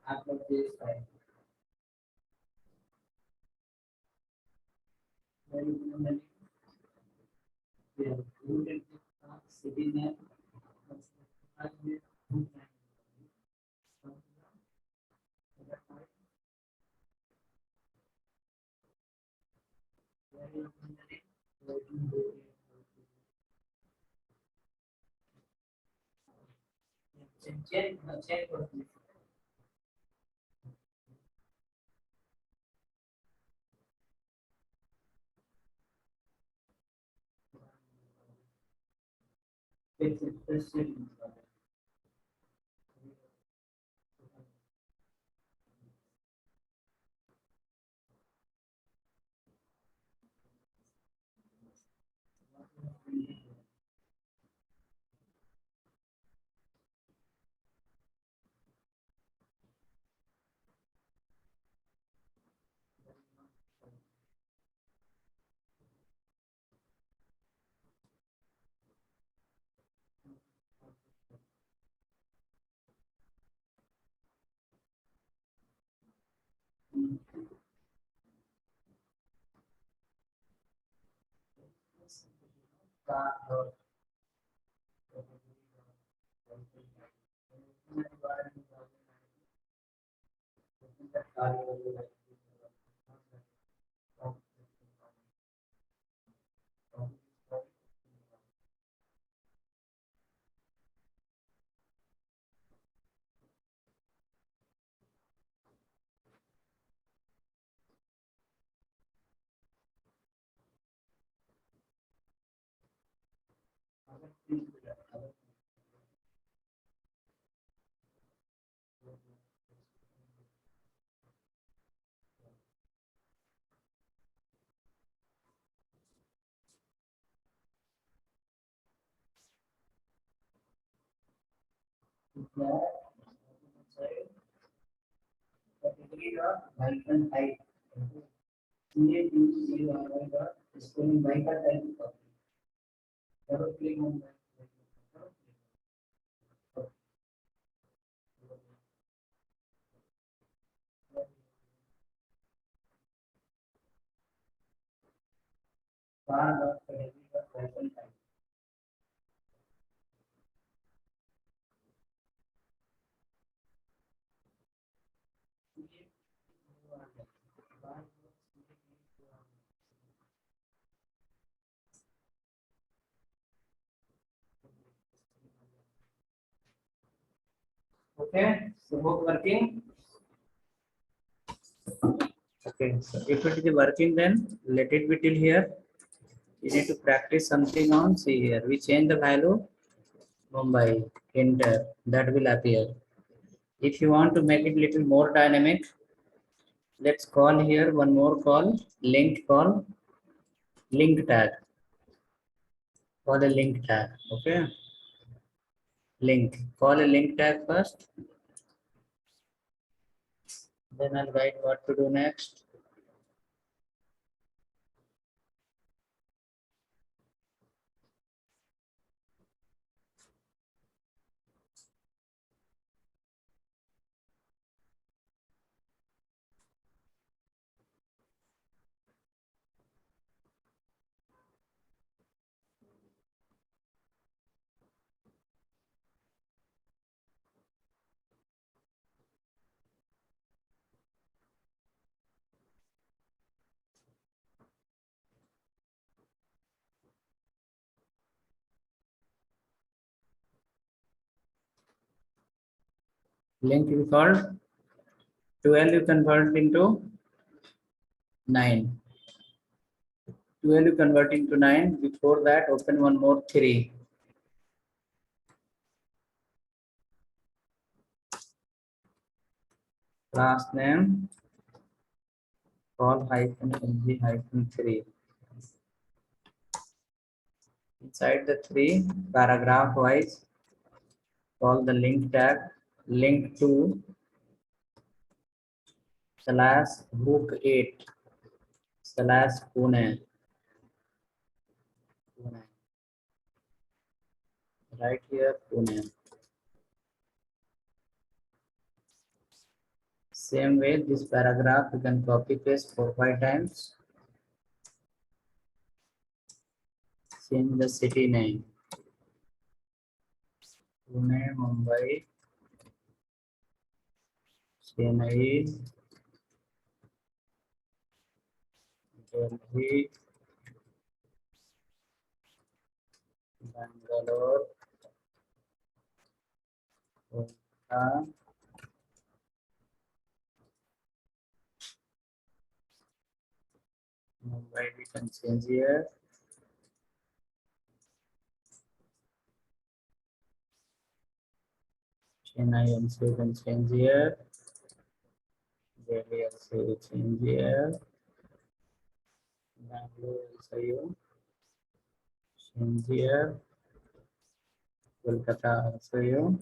Upload this file. City name. Check. Category of Python type. Create new spelling Python type. Double click on that. Okay, so both working. Okay, so if it is working, then let it be till here. You need to practice something on. See here, we change the value Mumbai, enter, that will appear. If you want to make it little more dynamic, let's call here one more call, call, link tag. Call a link tag. Okay, link. Call a link tag first. Then I'll write what to do next. Link is called 12, you convert into 9. 12 you convert into 9. Before that, open one more 3. Class name, call hyphen ng hyphen 3. Inside the 3, paragraph wise, call the link tag, link to slash book 8 slash Pune. Right here, Pune. Same way, this paragraph you can copy paste 4-5 times. Change the city name. Pune, Mumbai, Chennai, Delhi, Bangalore, Kolkata, Mumbai we can change here. Chennai also you can change here. Delhi also you change here. Bangalore also you change here. Kolkata also you.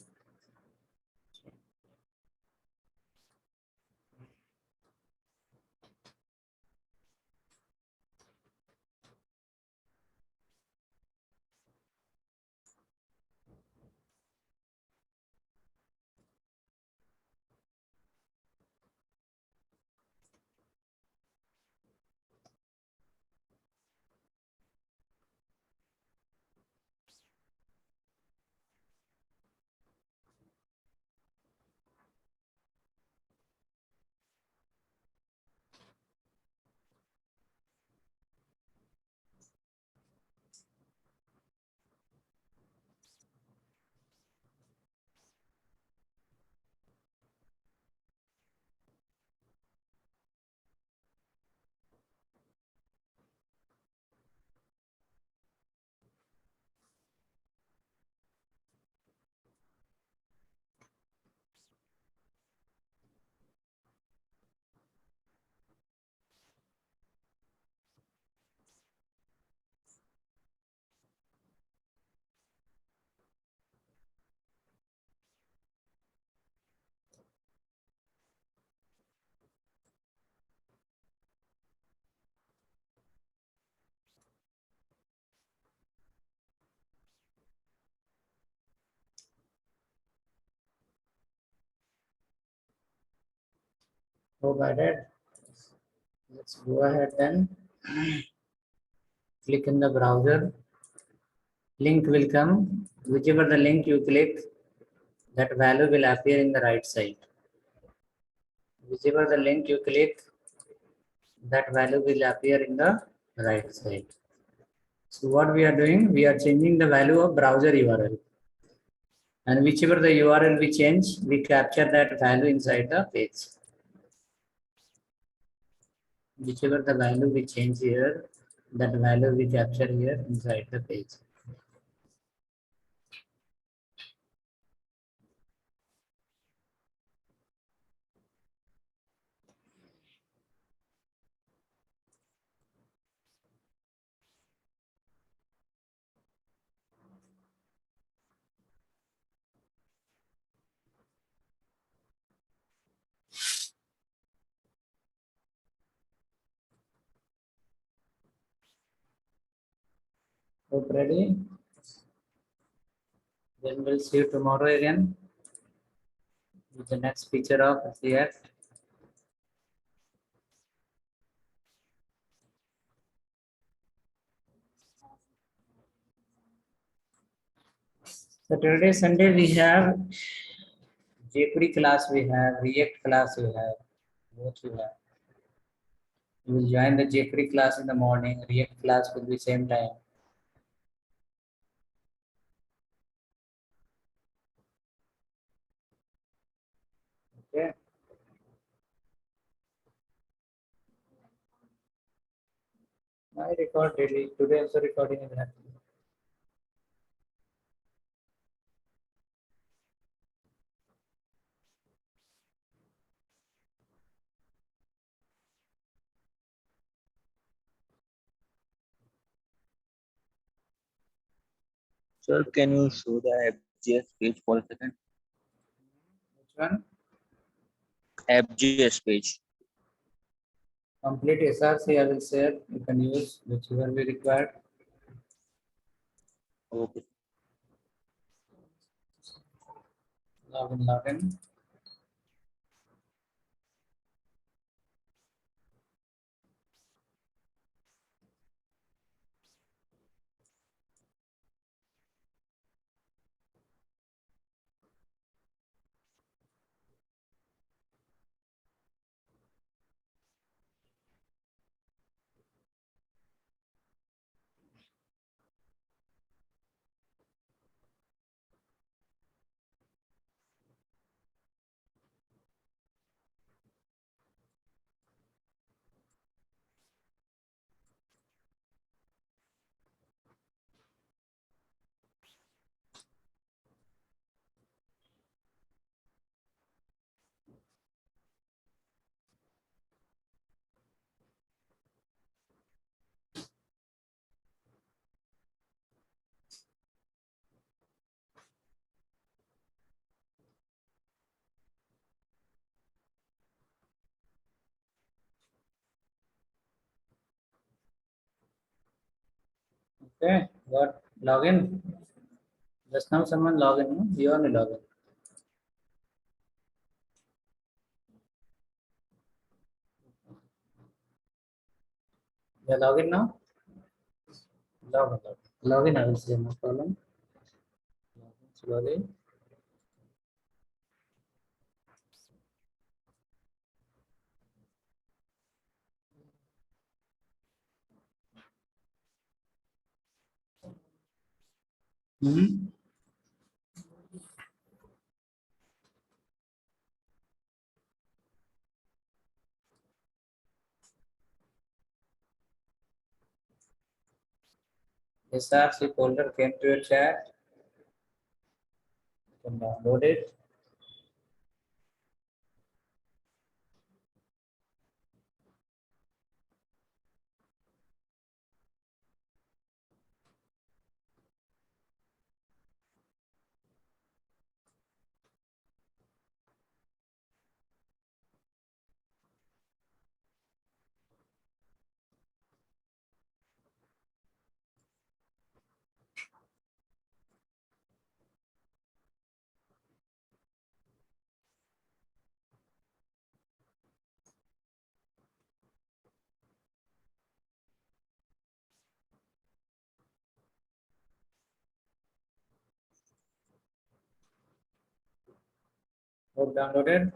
Go by that. Let's go ahead then. Click in the browser. Link will come. Whichever the link you click, that value will appear in the right side. Whichever the link you click, that value will appear in the right side. So what we are doing, we are changing the value of browser URL. And whichever the URL we change, we capture that value inside the page. Whichever the value we change here, that value we capture here inside the page. Hope ready? Then we'll see you tomorrow again with the next feature of React. Saturday, Sunday we have jQuery class, we have React class, we have both we have. You will join the jQuery class in the morning, React class will be same time. Okay. I record daily. Today also recording is happening. Sir, can you show the FGS page for a second? Which one? FGS page. Complete SRC I will share. You can use whichever we required. Okay. Login. Okay. What? Login. Just now someone login. No? You only login. Yeah, login now. Login. Login. I will say no problem. Login. Mm-hmm. SRC folder came to your chat. You can download it. Hope downloaded.